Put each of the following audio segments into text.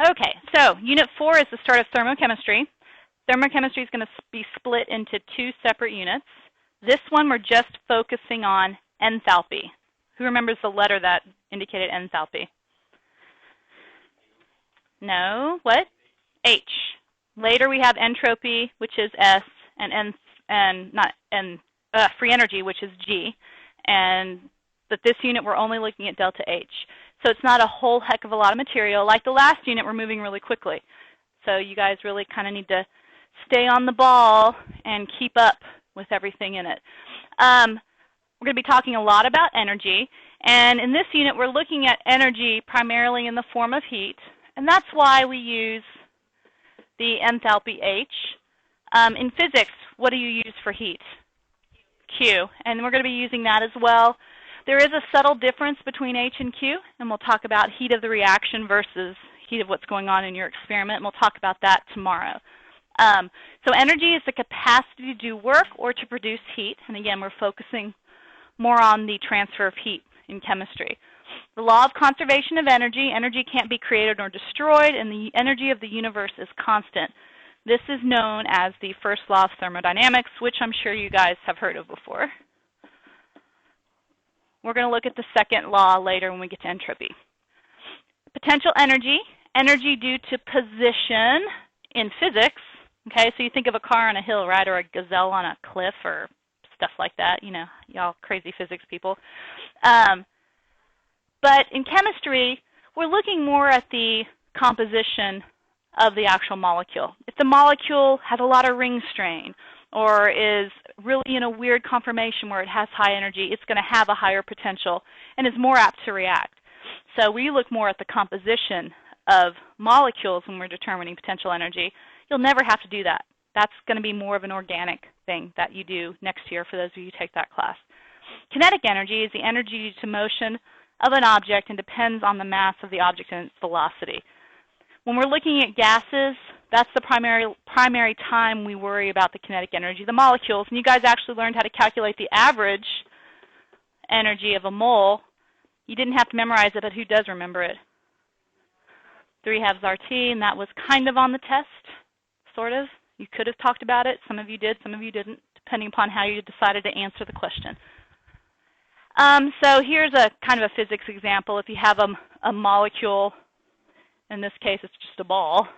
Okay, so Unit 4 is the start of thermochemistry. Thermochemistry is going to be split into two separate units. This one we're just focusing on enthalpy. Who remembers the letter that indicated enthalpy? No, what? H. Later we have entropy, which is S, and free energy, which is G. But this unit we're only looking at delta H. So it's not a whole heck of a lot of material. Like the last unit, we're moving really quickly. So you guys really kind of need to stay on the ball and keep up with everything in it. We're going to be talking a lot about energy. And in this unit, we're looking at energy primarily in the form of heat. And that's why we use the enthalpy H. In physics, what do you use for heat? Q. And we're going to be using that as well. There is a subtle difference between H and Q, and we'll talk about heat of the reaction versus heat of what's going on in your experiment, and we'll talk about that tomorrow. So energy is the capacity to do work or to produce heat, and again, we're focusing more on the transfer of heat in chemistry. The law of conservation of energy, energy can't be created or destroyed, and the energy of the universe is constant. This is known as the first law of thermodynamics, which I'm sure you guys have heard of before. We're going to look at the second law later when we get to entropy. Potential energy, energy due to position in physics. Okay, so you think of a car on a hill, right, or a gazelle on a cliff or stuff like that, you know, y'all crazy physics people. But in chemistry, we're looking more at the composition of the actual molecule. If the molecule has a lot of ring strain or is really in a weird conformation where it has high energy, it's going to have a higher potential and is more apt to react. So we look more at the composition of molecules when we're determining potential energy. You'll never have to do that. That's going to be more of an organic thing that you do next year for those of you who take that class. Kinetic energy is the energy due to motion of an object and depends on the mass of the object and its velocity. When we're looking at gases, that's the primary time we worry about the kinetic energy, the molecules. And you guys actually learned how to calculate the average energy of a mole. You didn't have to memorize it, but who does remember it? 3 halves RT, and that was kind of on the test, sort of. You could have talked about it. Some of you did, some of you didn't, depending upon how you decided to answer the question. So here's a kind of a physics example. If you have a molecule, in this case it's just a ball,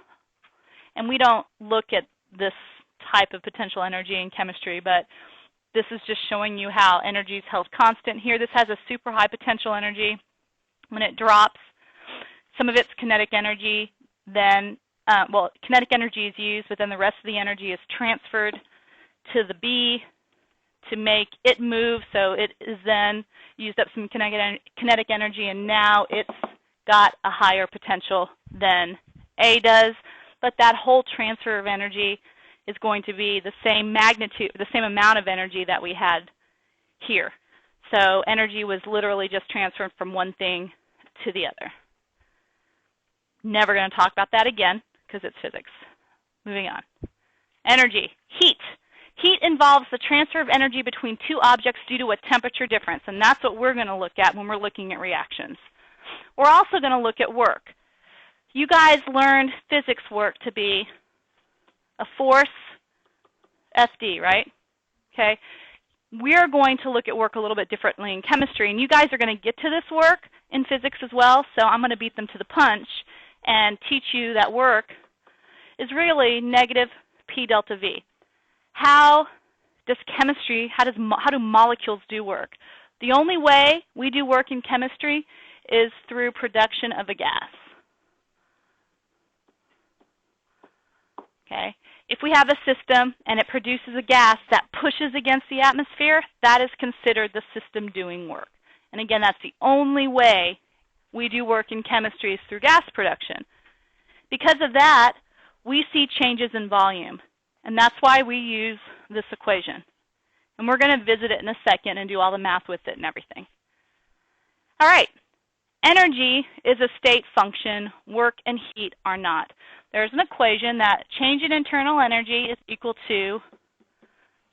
and we don't look at this type of potential energy in chemistry, but this is just showing you how energy is held constant. Here this has a super high potential energy. When it drops, some of its kinetic energy then, kinetic energy is used, but then the rest of the energy is transferred to the B to make it move, so it is then used up some kinetic energy, and now it's got a higher potential than A does, but that whole transfer of energy is going to be the same magnitude, the same amount of energy that we had here. So energy was literally just transferred from one thing to the other. Never going to talk about that again because it's physics. Moving on. Energy, heat. Heat involves the transfer of energy between two objects due to a temperature difference, and that's what we're going to look at when we're looking at reactions. We're also going to look at work. You guys learned physics work to be a force, FD, right? Okay. We're going to look at work a little bit differently in chemistry, and you guys are going to get to this work in physics as well, so I'm going to beat them to the punch and teach you that work is really negative P delta V. How does chemistry, how do molecules do work? The only way we do work in chemistry is through production of a gas. Okay. If we have a system and it produces a gas that pushes against the atmosphere, that is considered the system doing work. And again, that's the only way we do work in chemistry is through gas production. Because of that, we see changes in volume. And that's why we use this equation. And we're going to visit it in a second and do all the math with it and everything. All right. Energy is a state function. Work and heat are not. There's an equation that change in internal energy is equal to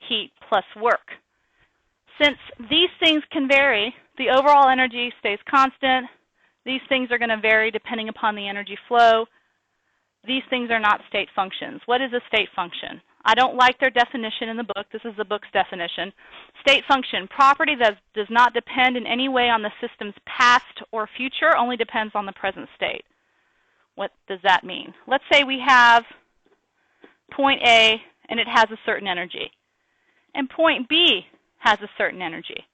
heat plus work. Since these things can vary, the overall energy stays constant. These things are going to vary depending upon the energy flow. these things are not state functions. What is a state function? I don't like their definition in the book. This is the book's definition. State function, property that does not depend in any way on the system's past or future, only depends on the present state. What does that mean? Let's say we have point A and it has a certain energy, and point B has a certain energy.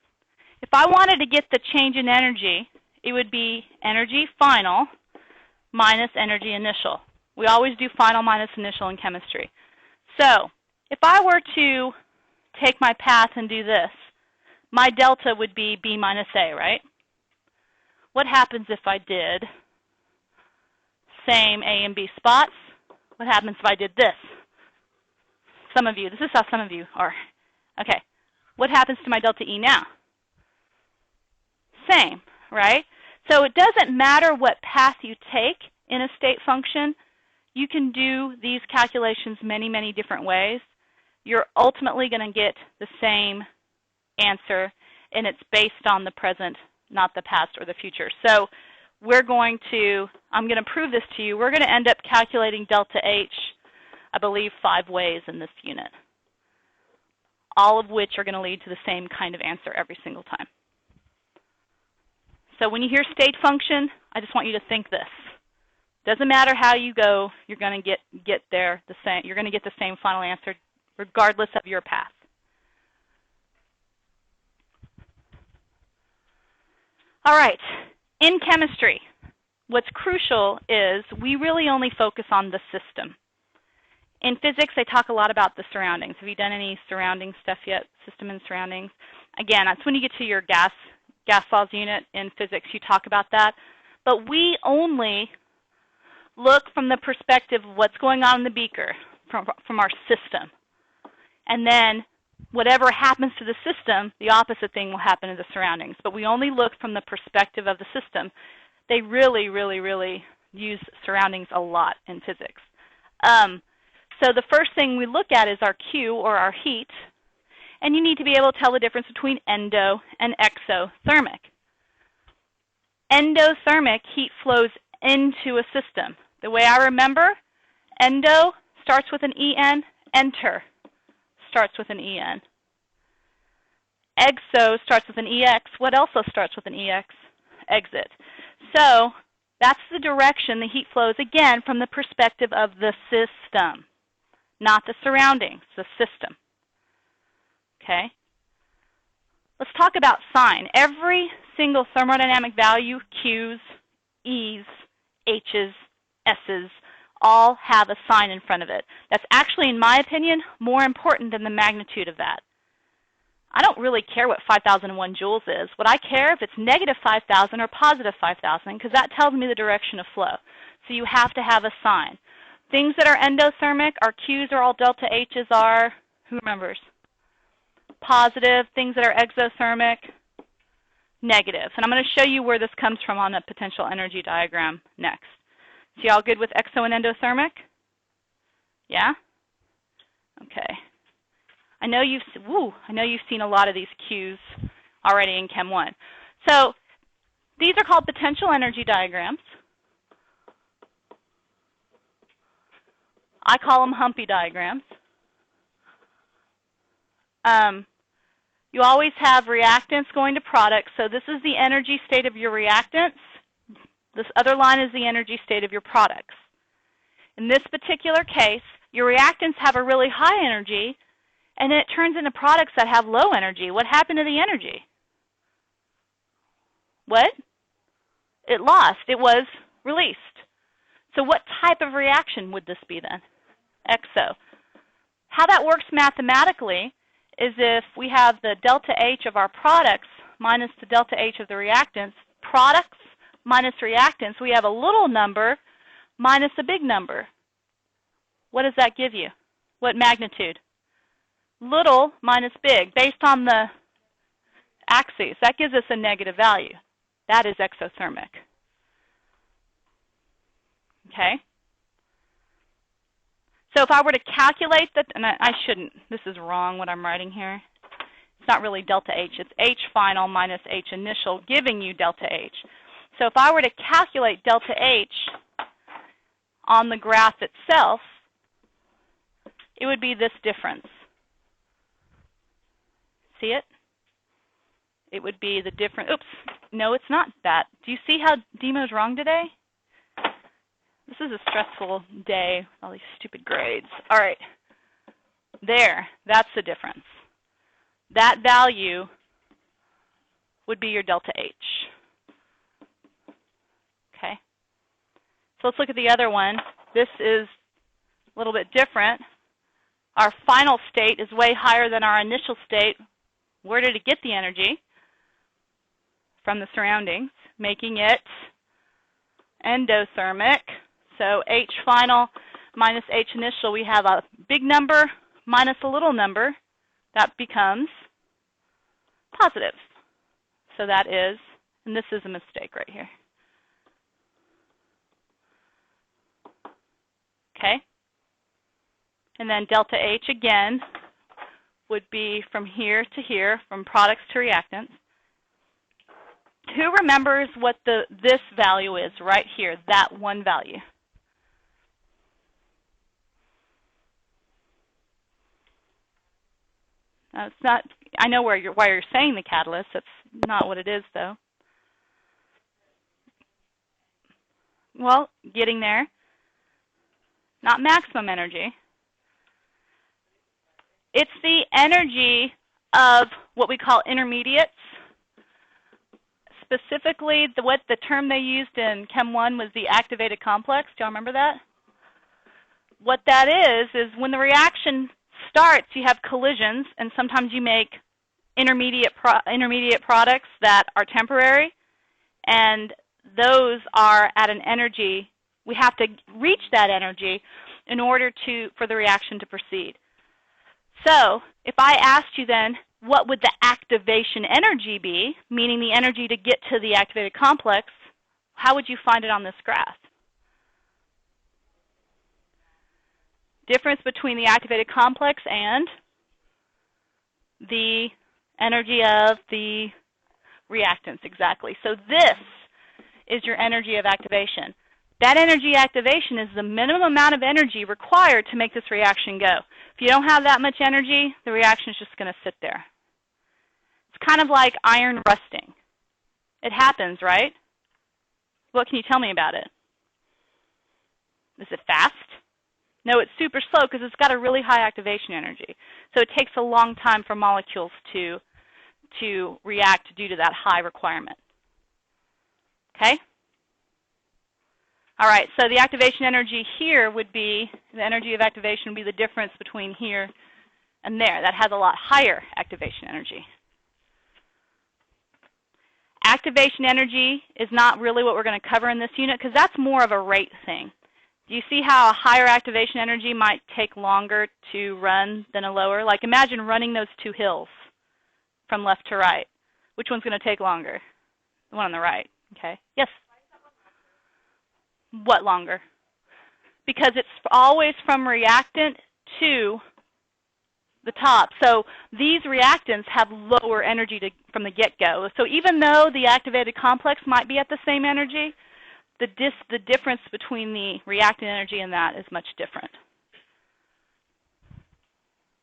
If I wanted to get the change in energy, it would be energy final minus energy initial. We always do final minus initial in chemistry. So if I were to take my path and do this, my delta would be B minus A, right? What happens if I did same A and B spots? What happens if I did this? Some of you, this is how some of you are. Okay, what happens to my delta E now? Same, right? So it doesn't matter what path you take in a state function. You can do these calculations many, many different ways. You're ultimately going to get the same answer, and it's based on the present, not the past or the future. So I'm going to prove this to you. We're going to end up calculating delta H, I believe, 5 ways in this unit, all of which are going to lead to the same kind of answer every single time. So when you hear state function, I just want you to think this. Doesn't matter how you go, you're going to get there the same. You're going to get the same final answer regardless of your path. All right. In chemistry, what's crucial is we really only focus on the system. In physics, they talk a lot about the surroundings. Have you done any surrounding stuff yet? System and surroundings. Again, that's when you get to your gas laws unit in physics. You talk about that. But we only look from the perspective of what's going on in the beaker, from our system. And then whatever happens to the system, the opposite thing will happen to the surroundings. But we only look from the perspective of the system. They really, really, really use surroundings a lot in physics. So the first thing we look at is our Q, or our heat. And you need to be able to tell the difference between endo and exothermic. Endothermic heat flows into a system. The way I remember, endo starts with an EN, enter starts with an EN. Exo starts with an EX. What also starts with an EX? Exit. So that's the direction the heat flows, again, from the perspective of the system, not the surroundings, the system. Okay? Let's talk about sign. Every single thermodynamic value, Q's, E's, H's, S's, all have a sign in front of it. That's actually, in my opinion, more important than the magnitude of that. I don't really care what 5,001 joules is. What I care if it's negative 5,000 or positive 5,000, because that tells me the direction of flow. So you have to have a sign. Things that are endothermic, our Q's are all delta H's are, who remembers? Positive. Things that are exothermic, negative. And I'm going to show you where this comes from on a potential energy diagram next. So y'all good with exo and endothermic? Yeah? Okay. I know you've seen a lot of these Q's already in Chem 1. So these are called potential energy diagrams. I call them humpy diagrams. You always have reactants going to products. So this is the energy state of your reactants. This other line is the energy state of your products. In this particular case, your reactants have a really high energy, and then it turns into products that have low energy. What happened to the energy? What? It lost. It was released. So what type of reaction would this be then? Exo. How that works mathematically is if we have the delta H of our products minus the delta H of the reactants, products minus reactants, we have a little number minus a big number. What does that give you? What magnitude? Little minus big, based on the axes. That gives us a negative value. That is exothermic. Okay? So if I were to calculate that, and I shouldn't, this is wrong what I'm writing here. It's not really delta H, it's H final minus H initial giving you delta H. So if I were to calculate delta H on the graph itself, it would be this difference. See it? It would be the difference. Oops, no, it's not that. Do you see how Demo's wrong today? This is a stressful day, all these stupid grades. All right, there, that's the difference. That value would be your delta H. Okay, so let's look at the other one. This is a little bit different. Our final state is way higher than our initial state. Where did it get the energy? From the surroundings, making it endothermic. So H final minus H initial, we have a big number minus a little number. That becomes positive. So that is, and this is a mistake right here. Okay? And then delta H again would be from here to here, from products to reactants. Who remembers what this value is right here, that one value? Now, it's not, I know why you're saying the catalyst. That's not what it is, though. Well, getting there. Not maximum energy. It's the energy of what we call intermediates. Specifically, what the term they used in Chem 1 was the activated complex. Do y'all remember that? What that is when the reaction starts, you have collisions, and sometimes you make intermediate products that are temporary, and those are at an energy. We have to reach that energy in order for the reaction to proceed. So if I asked you then, what would the activation energy be, meaning the energy to get to the activated complex, how would you find it on this graph? Difference between the activated complex and the energy of the reactants, exactly. So this is your energy of activation. That energy activation is the minimum amount of energy required to make this reaction go. If you don't have that much energy, the reaction is just going to sit there. It's kind of like iron rusting. It happens, right? What can you tell me about it? Is it fast? No, it's super slow because it's got a really high activation energy. So it takes a long time for molecules to react due to that high requirement. Okay? All right, so the activation energy here would be, the energy of activation would be the difference between here and there. That has a lot higher activation energy. Activation energy is not really what we're going to cover in this unit because that's more of a rate thing. Do you see how a higher activation energy might take longer to run than a lower? Like imagine running those two hills from left to right. Which one's going to take longer? The one on the right. Okay. Yes? What longer? Because it's always from reactant to the top. So these reactants have lower energy from the get-go. So even though the activated complex might be at the same energy, the difference between the reactant energy and that is much different.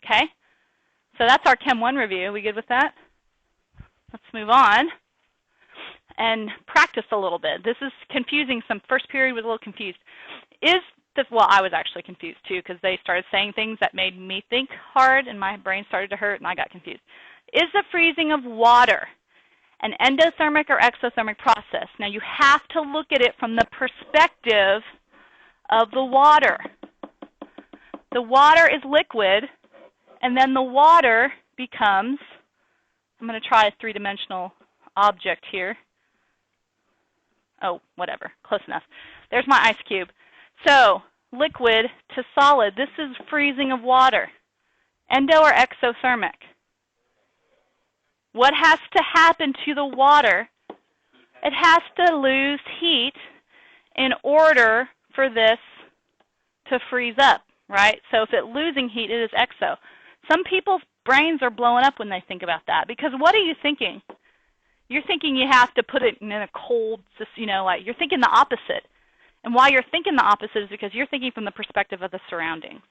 Okay? So that's our Chem 1 review. We good with that? Let's move on and practice a little bit. This is confusing. Some first period was a little confused. Well, I was actually confused too because they started saying things that made me think hard and my brain started to hurt and I got confused. Is the freezing of water an endothermic or exothermic process? Now you have to look at it from the perspective of the water. The water is liquid and then the water becomes, I'm going to try a three-dimensional object here. Oh, whatever, close enough. There's my ice cube. So, liquid to solid, this is freezing of water. Endo or exothermic? What has to happen to the water? It has to lose heat in order for this to freeze up, right? So if it's losing heat, it is exo. Some people's brains are blowing up when they think about that because what are you thinking? You're thinking you have to put it in a cold, like you're thinking the opposite. And why you're thinking the opposite is because you're thinking from the perspective of the surroundings.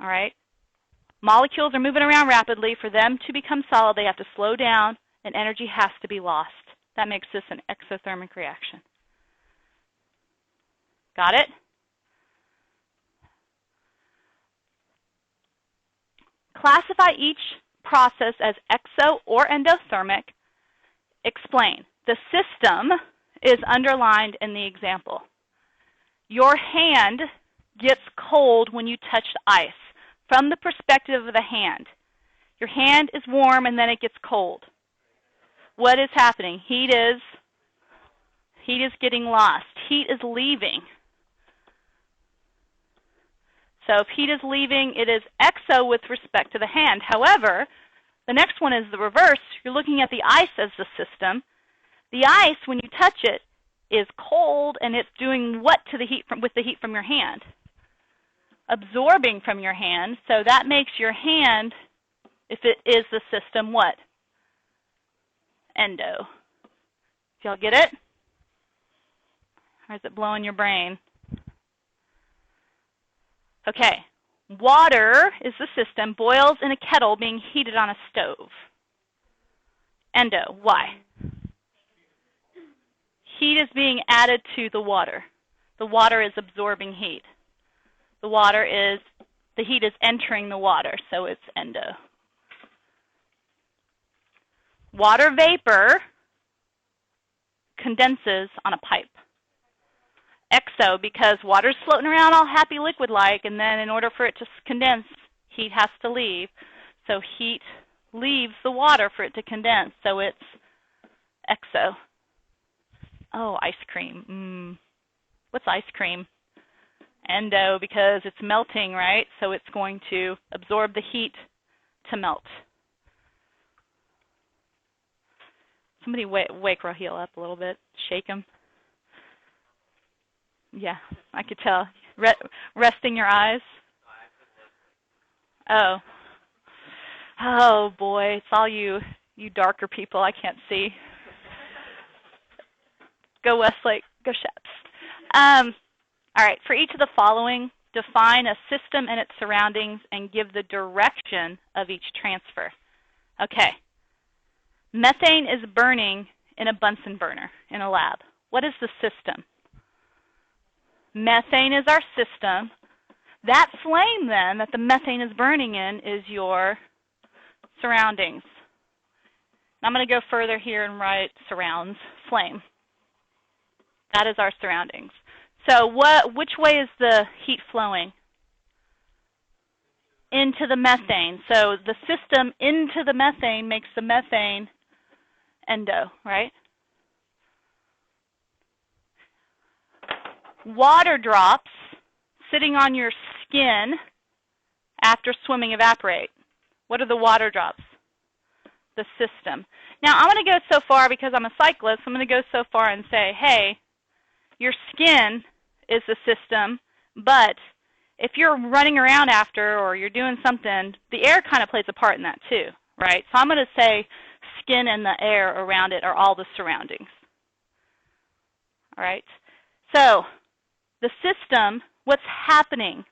All right? Molecules are moving around rapidly. For them to become solid, they have to slow down, and energy has to be lost. That makes this an exothermic reaction. Got it? Classify each process as exo or endothermic. Explain. The system is underlined in the example. Your hand gets cold when you touch the ice. From the perspective of the hand, your hand is warm and then it gets cold. What is happening? Heat is getting lost. Heat is leaving. So if heat is leaving, it is exo with respect to the hand. However, the next one is the reverse. You're looking at the ice as the system. The ice, when you touch it, is cold, and it's doing what to the heat with the heat from your hand? Absorbing from your hand. So that makes your hand, if it is the system, what? Endo. Y'all get it? Or is it blowing your brain? Okay. Water is the system, boils in a kettle being heated on a stove. Endo. Why? Heat is being added to the water. The water is absorbing heat. The heat is entering the water, so it's endo. Water vapor condenses on a pipe. Exo, because water's floating around all happy liquid-like, and then in order for it to condense, heat has to leave. So heat leaves the water for it to condense, so it's exo. Oh, ice cream. What's ice cream? Endo, because it's melting, right? So it's going to absorb the heat to melt. Somebody wake Raheel up a little bit. Shake him. Yeah, I could tell. Resting your eyes. Oh. Oh, boy. It's all you darker people I can't see. Go Westlake. Go Sheps. All right. For each of the following, define a system and its surroundings and give the direction of each transfer. Okay. Methane is burning in a Bunsen burner in a lab. What is the system? Methane is our system. That flame, then, that the methane is burning in is your surroundings. I'm going to go further here and write surrounds, flame. That is our surroundings. So which way is the heat flowing? Into the methane. So the system into the methane makes the methane endo, right? Water drops sitting on your skin after swimming evaporate. What are the water drops? The system. Now, I'm going to go so far, because I'm a cyclist, I'm going to go so far and say, hey, your skin is the system, but if you're running around after or you're doing something, the air kind of plays a part in that too, right? So I'm going to say skin and the air around it are all the surroundings. All right? So the system, what's happening?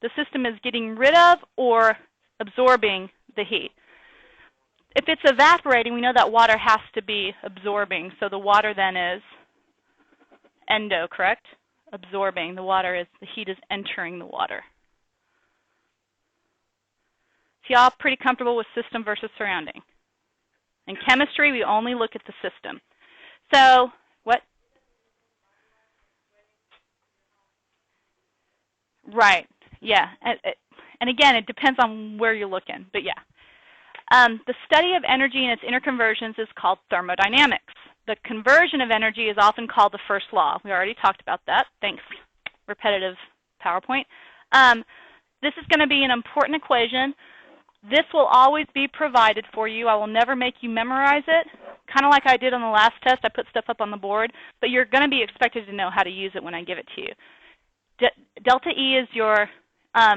The system is getting rid of or absorbing the heat. If it's evaporating, we know that water has to be absorbing. So the water then is endo, correct? Absorbing. The heat is entering the water. So y'all pretty comfortable with system versus surrounding? In chemistry, we only look at the system. So what? Right. Yeah. And again, it depends on where you're looking, but yeah. The study of energy and its interconversions is called thermodynamics. The conversion of energy is often called the first law. We already talked about that. Thanks, repetitive PowerPoint. This is going to be an important equation. This will always be provided for you. I will never make you memorize it. Kind of like I did on the last test, I put stuff up on the board, but you're going to be expected to know how to use it when I give it to you. Delta E is your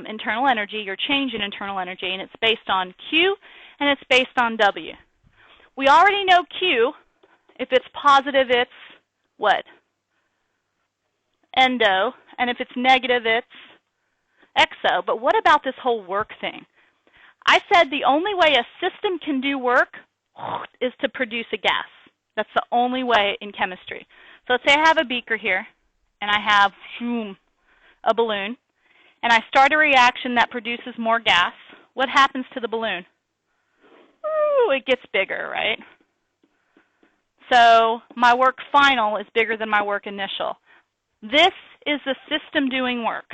internal energy, your change in internal energy, and it's based on Q and it's based on W. We already know Q. If it's positive, it's what? endo, and if it's negative, it's exo. But what about this whole work thing? I said the only way a system can do work is to produce a gas. That's the only way in chemistry. So let's say I have a beaker here, and I have a balloon, and I start a reaction that produces more gas. What happens to the balloon? Ooh, it gets bigger, right? So my work final is bigger than my work initial. This is the system doing work.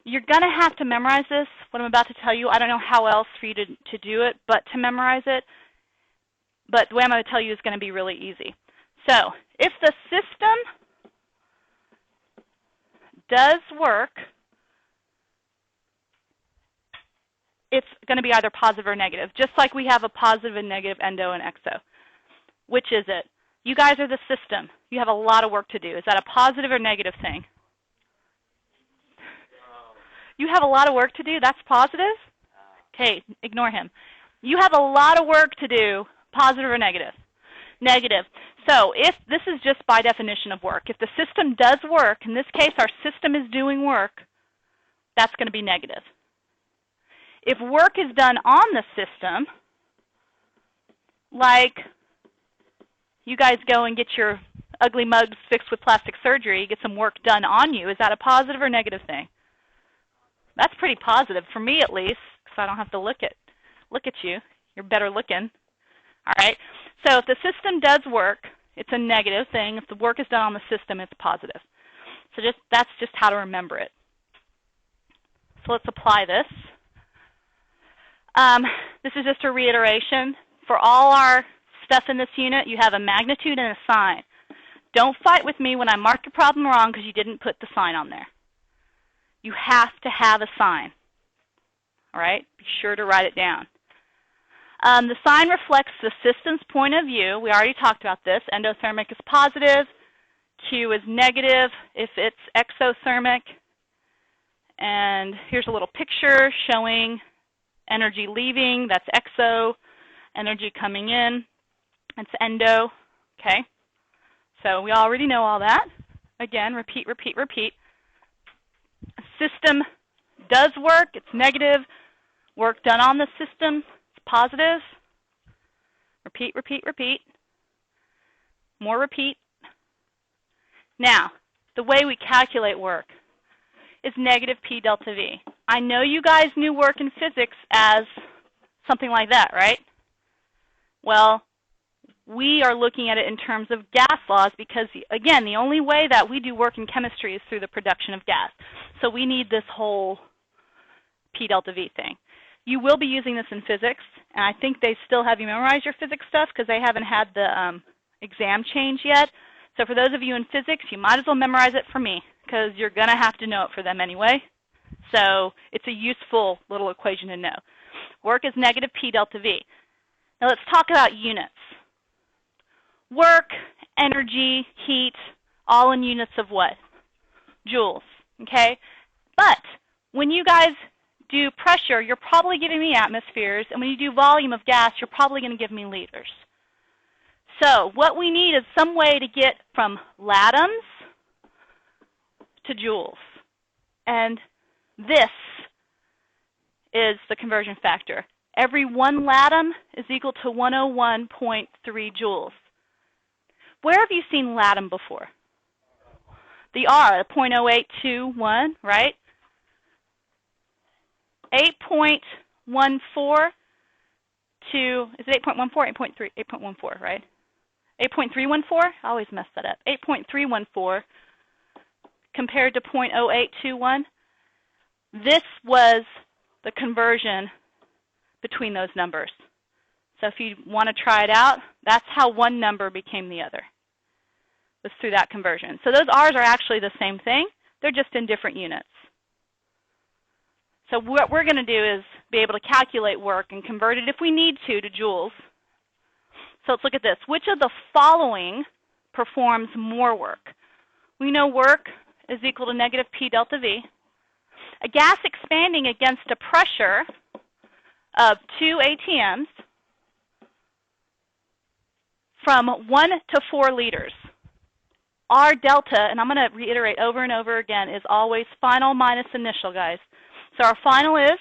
You're going to have to memorize this, what I'm about to tell you. I don't know how else for you to do it, but to memorize it. But the way I'm going to tell you is going to be really easy. So if the system does work, it's going to be either positive or negative, just like we have a positive and negative endo and exo. Which is it? You guys are the system. You have a lot of work to do. Is that a positive or negative thing? You have a lot of work to do? That's positive? Okay, ignore him. You have a lot of work to do, positive or negative? Negative. So if this is just by definition of work, if the system does work, in this case our system is doing work, that's going to be negative. If work is done on the system, like you guys go and get your ugly mugs fixed with plastic surgery, get some work done on you, is that a positive or negative thing? That's pretty positive, for me at least, because I don't have to look at you. You're better looking. All right? So if the system does work, it's a negative thing. If the work is done on the system, it's positive. So that's just how to remember it. So let's apply this. This is just a reiteration. For all our stuff in this unit, you have a magnitude and a sign. Don't fight with me when I mark your problem wrong because you didn't put the sign on there. You have to have a sign. All right? Be sure to write it down. The sign reflects the system's point of view. We already talked about this. Endothermic is positive. Q is negative if it's exothermic. And here's a little picture showing energy leaving. That's exo. Energy coming in. That's endo. Okay? So we already know all that. Again, repeat, repeat, repeat. A system does work. It's negative. Work done on the system, it's positive. Repeat, repeat, repeat. More repeat. Now, the way we calculate work is negative P delta V. I know you guys knew work in physics as something like that, right? Well, we are looking at it in terms of gas laws because, again, the only way that we do work in chemistry is through the production of gas. So we need this whole P delta V thing. You will be using this in physics, and I think they still have you memorize your physics stuff because they haven't had the exam change yet. So for those of you in physics, you might as well memorize it for me because you're going to have to know it for them anyway. So it's a useful little equation to know. Work is negative P delta V. Now let's talk about units. Work, energy, heat, all in units of what? Joules, okay? But when you guys do pressure, you're probably giving me atmospheres, and when you do volume of gas, you're probably going to give me liters. So what we need is some way to get from latums to joules. And this is the conversion factor. Every 1 latum is equal to 101.3 joules. Where have you seen latum before? The R, 0.0821, right? 8.14 to, is it 8.14? 8.3, 8.14, right? 8.314? I always mess that up. 8.314 compared to 0.0821. This was the conversion between those numbers. So if you want to try it out, that's how one number became the other. It was through that conversion. So those R's are actually the same thing. They're just in different units. So what we're going to do is be able to calculate work and convert it if we need to joules. So let's look at this. Which of the following performs more work? We know work is equal to negative P delta V. A gas expanding against a pressure of 2 atms from 1 to 4 liters. our delta, and I'm going to reiterate over and over again, is always final minus initial, guys. So our final is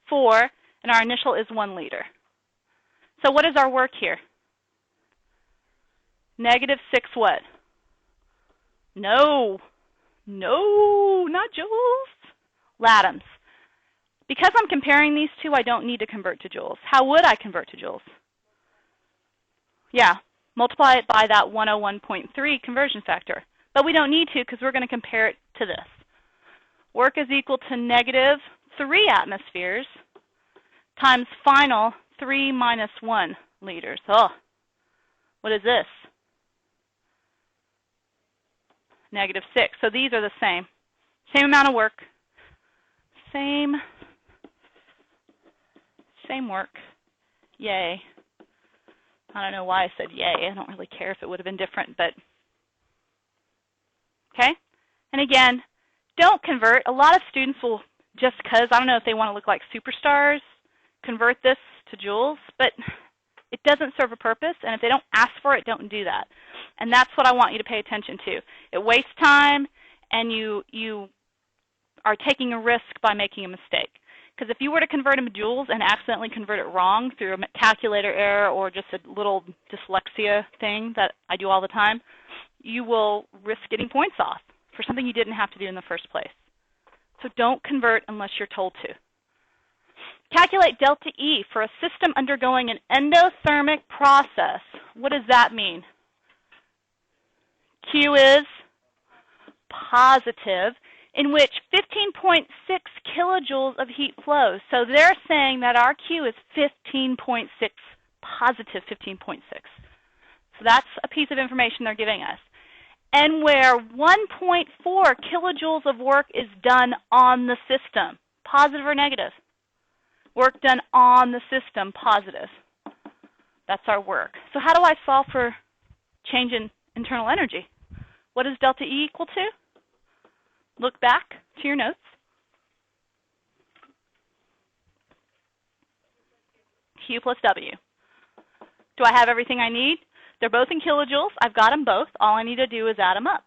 4, and our initial is 1 liter. So what is our work here? -6 what? No, not joules. Latums. Because I'm comparing these two, I don't need to convert to joules. How would I convert to joules? Yeah, multiply it by that 101.3 conversion factor. But we don't need to because we're going to compare it to this. Work is equal to -3 atmospheres times final 3 minus 1 liters. Oh, what is this? -6. So these are the same. Same amount of work. Same work. Yay. I don't know why I said yay. I don't really care if it would have been different, but okay. And again, don't convert. A lot of students will, just because, I don't know if they want to look like superstars, convert this to joules, but it doesn't serve a purpose, and if they don't ask for it, don't do that. And that's what I want you to pay attention to. It wastes time, and you are taking a risk by making a mistake. Because if you were to convert them to joules and accidentally convert it wrong through a calculator error or just a little dyslexia thing that I do all the time, you will risk getting points off for something you didn't have to do in the first place. So don't convert unless you're told to. Calculate delta E for a system undergoing an endothermic process. What does that mean? Q is positive, in which 15.6 kilojoules of heat flows. So they're saying that our Q is 15.6, positive 15.6. So that's a piece of information they're giving us. And where 1.4 kilojoules of work is done on the system, positive or negative? Work done on the system, positive. That's our work. So how do I solve for change in internal energy? What does delta E equal to? Look back to your notes. Q plus W. Do I have everything I need? They're both in kilojoules. I've got them both. All I need to do is add them up.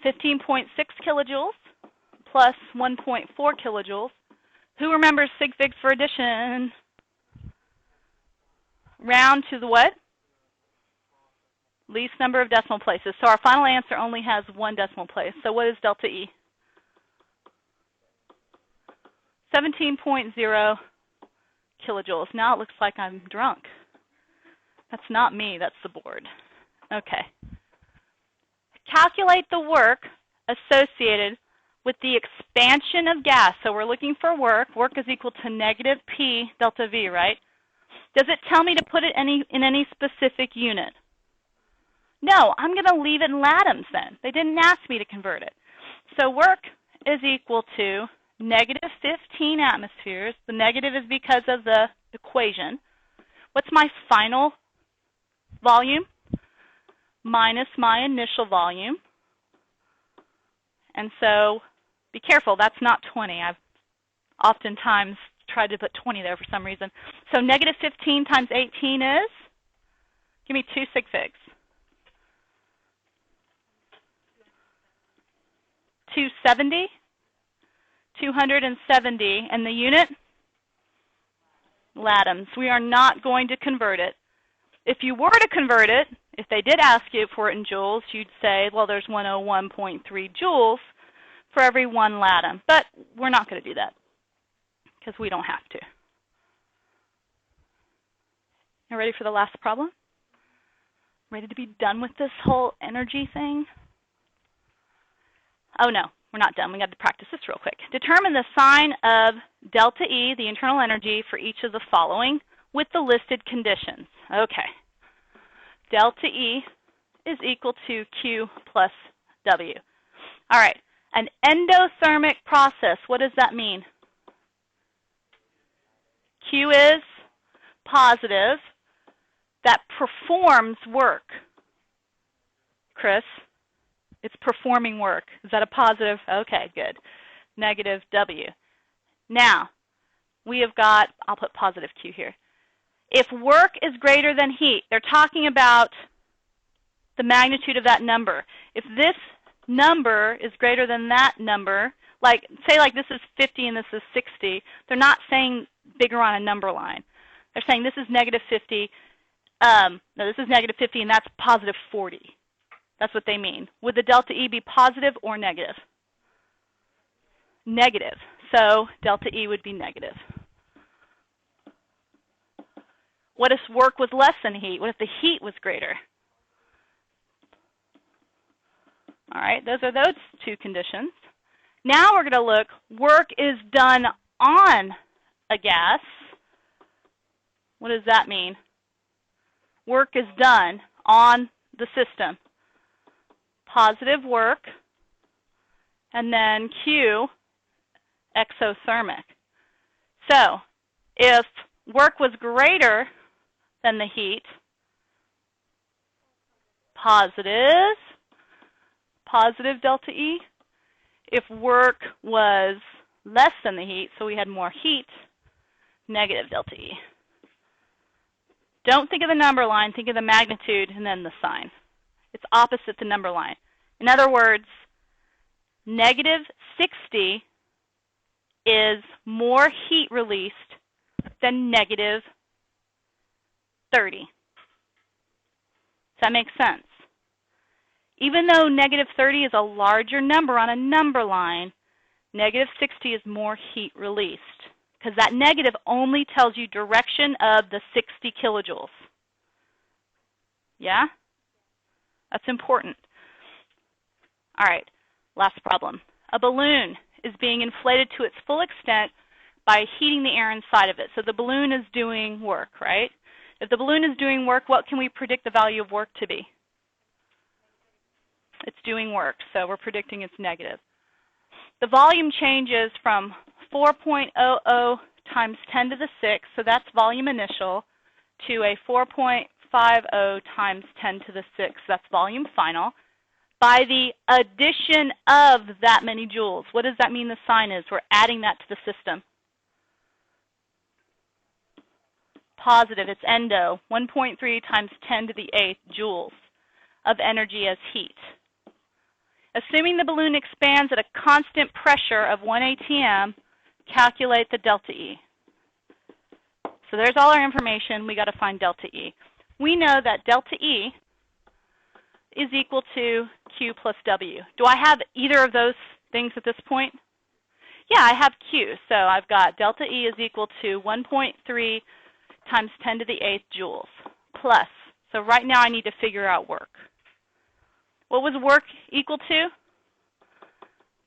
15.6 kilojoules plus 1.4 kilojoules. Who remembers sig figs for addition? Round to the what? Least number of decimal places. So our final answer only has 1 decimal place. So what is delta E? 17.0 kilojoules. Now it looks like I'm drunk. That's not me, that's the board. Okay. Calculate the work associated with the expansion of gas. So we're looking for work. Work is equal to negative P delta V, right? Does it tell me to put it in any specific unit? No, I'm going to leave it in latums then. They didn't ask me to convert it. So work is equal to negative 15 atmospheres. The negative is because of the equation. What's my final volume? Minus my initial volume. And so be careful, that's not 20. I've oftentimes tried to put 20 there for some reason. So negative 15 times 18 is? Give me 2 sig figs. 270? 270. And the unit? Latums. We are not going to convert it. If you were to convert it, if they did ask you for it in joules, you'd say, well, there's 101.3 joules for every 1 latum. But we're not going to do that because we don't have to. You ready for the last problem? Ready to be done with this whole energy thing? Oh, no, we're not done. We got to practice this real quick. Determine the sign of delta E, the internal energy, for each of the following with the listed conditions. Okay. Delta E is equal to Q plus W. All right. An endothermic process, what does that mean? Q is positive. That performs work. Chris, it's performing work. Is that a positive? Okay, good. Negative W. Now, we have got, I'll put positive Q here. If work is greater than heat, they're talking about the magnitude of that number. If this number is greater than that number, like say like this is 50 and this is 60, they're not saying bigger on a number line. They're saying this is negative 50, no, this is negative 50 and that's positive 40. That's what they mean. Would the delta E be positive or negative? Negative. So delta E would be negative. What if work was less than heat? What if the heat was greater? All right, those are those two conditions. Now we're going to look, work is done on a gas. What does that mean? Work is done on the system. Positive work, and then Q, exothermic. So if work was greater than the heat, positive delta E. If work was less than the heat, so we had more heat, negative delta E. Don't think of the number line, think of the magnitude and then the sign. It's opposite the number line. In other words, negative 60 is more heat released than negative 30. Does that make sense? Even though negative 30 is a larger number on a number line, negative 60 is more heat released because that negative only tells you direction of the 60 kilojoules. Yeah? That's important. All right, last problem. A balloon is being inflated to its full extent by heating the air inside of it. So the balloon is doing work, right? If the balloon is doing work, what can we predict the value of work to be? It's doing work, so we're predicting it's negative. The volume changes from 4.00 times 10 to the 6, so that's volume initial, to a 4.50 times 10 to the 6, that's volume final, by the addition of that many joules. What does that mean the sign is? We're adding that to the system. Positive, it's endo, 1.3 times 10 to the 8th joules of energy as heat. Assuming the balloon expands at a constant pressure of 1 atm, calculate the delta E. So there's all our information. We got to find delta E. We know that delta E is equal to Q plus W. Do I have either of those things at this point? Yeah, I have Q. So I've got delta E is equal to 1.3 times 10 to the 8th joules plus. So right now I need to figure out work. What was work equal to?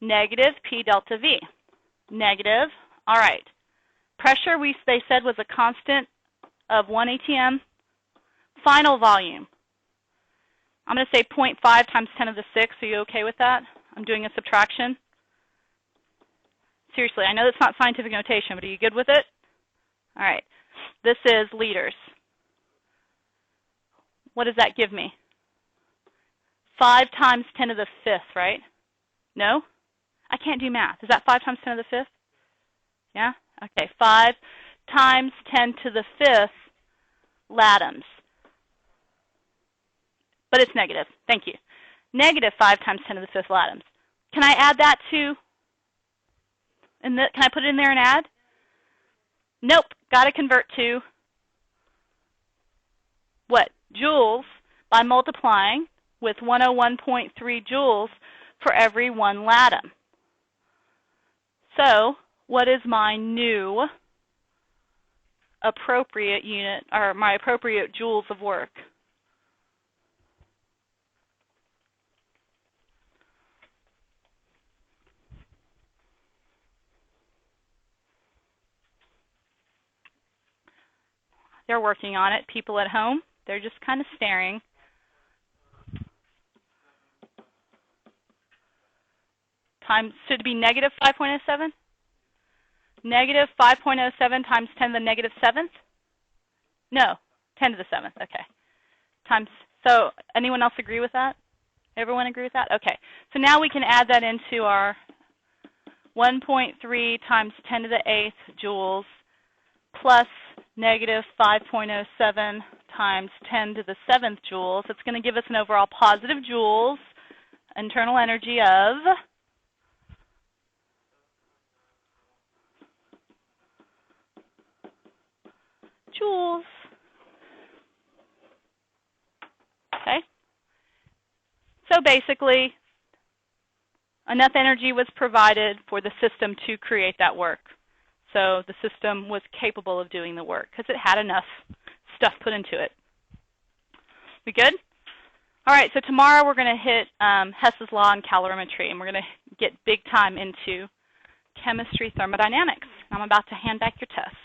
Negative P delta V. Negative. All right. Pressure, they said, was a constant of 1 atm. Final volume. I'm going to say 0.5 times 10 to the 6. Are you okay with that? I'm doing a subtraction. Seriously, I know that's not scientific notation, but are you good with it? All right. This is liters. What does that give me? 5 times 10 to the 5th, right? No? I can't do math. Is that 5 times 10 to the 5th? Yeah? Okay, 5 times 10 to the 5th latums. But it's negative. Thank you. Negative 5 times 10 to the 5th latums. Can I add that to, can I put it in there and add? Nope. Got to convert to what? Joules by multiplying with 101.3 joules for every 1 latum. So what is my new appropriate unit, or my appropriate joules of work? They're working on it. People at home, they're just kind of staring. Times, should it be negative 5.07? Negative 5.07 times 10 to the negative 7th? No, 10 to the 7th, okay. Times, so anyone else agree with that? Everyone agree with that? Okay, so now we can add that into our 1.3 times 10 to the 8th joules plus negative 5.07 times 10 to the 7th joules. It's going to give us an overall positive joules, internal energy of joules. Okay? So basically, enough energy was provided for the system to create that work. So the system was capable of doing the work because it had enough stuff put into it. We good? All right, so tomorrow we're going to hit Hess's law and calorimetry, and we're going to get big time into chemistry thermodynamics. I'm about to hand back your test.